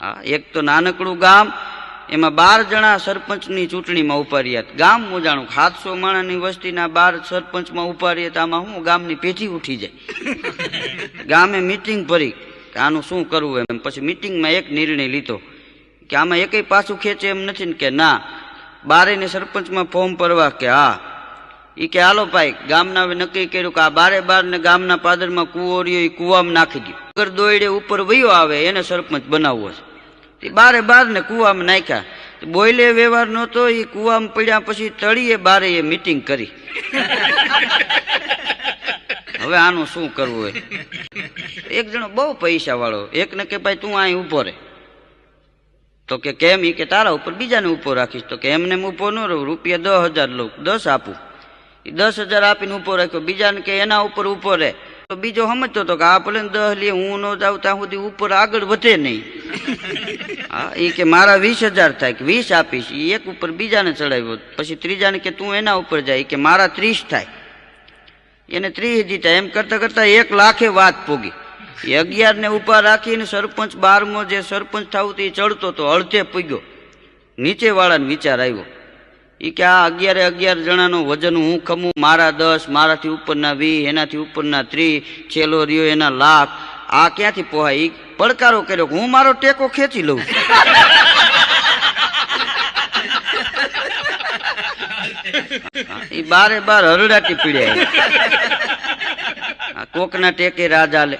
હા, એક તો નાનકડું ગામ, એમાં 12 જણા સરપંચની ચૂંટણીમાં ઉભા રહ્યા. ગામ મોજાણું 700 માણસની વસ્તીના 12 સરપંચમાં ઉભા રહ્યા તો આમાં શું ગામની પેઢી ઉઠી જાય. ગામે મિટિંગ ભરી કે આનું શું કરવું એમ. પછી મિટિંગમાં એક નિર્ણય લીધો કે આમાં એકય પાછું ખેંચે એમ નથી ને કે ના, 12 ને સરપંચમાં ફોર્મ ભરવા કે હા. એ કે હાલો ભાઈ, ગામના નક્કી કર્યું કે આ 12 ને ગામના પાદરમાં કૂવો રહ્યો એ કૂવામાં નાખી દો. અગર દોયડે ઉપર વયો આવે એને સરપંચ બનાવવો છે. 12 ને કૂવામાં નાખ્યા. બોયલે વ્યવહાર નહોતો, એ કૂવામાં પડ્યા. પછી તળીએ 12 મિટિંગ કરી. હવે આનું શું કરવું હોય. એક જણો બહુ પૈસા વાળો એકને કે ભાઈ તું અહીં ઉભો રહે. તો કે કેમ? એ કે તારા ઉપર બીજાને ઉભો રાખીશ. તો કે એમને ઉભો ન રહું, રૂપિયા 10,000 લઉં, 10 આપું. 10,000 આપીને ઉભો રાખ્યો. બીજાને કે એના ઉપર ઉભો રહે. તો બીજો સમજતો હતો કે આ ભલે 10 લે, હું ન જાઉં ત્યાં સુધી ઉપર આગળ વધે નહીં. હા, એ કે મારા 20,000 થાય, કે 20 આપીશ. એ એક ઉપર બીજાને ચડાવ્યો. પછી ત્રીજાને કે તું એના ઉપર જાય, કે મારા 30 થાય. એને 30 દીધા. એમ કરતા કરતા 1 લાખે વાત પોગી. એ 11 ને ઉભા રાખીને સરપંચ 12મો જે સરપંચ થવું તે ચડતો તો અડધે પૂગ્યો. નીચે વાળાને વિચાર આવ્યો. એ કે આ 11 જણાનો વજન હું ખમું, મારા 10, મારાથી ઉપરના 20, એનાથી ઉપરના 30, છેલ્લો રહ્યો એના લાખ, આ ક્યાંથી પોહાય? એ પડકારો કર્યો કે હું મારો ટેકો ખેંચી લઉં. એ 12 હરડાટી પીડ્યા. કોકના ટેકે રાજ આલે.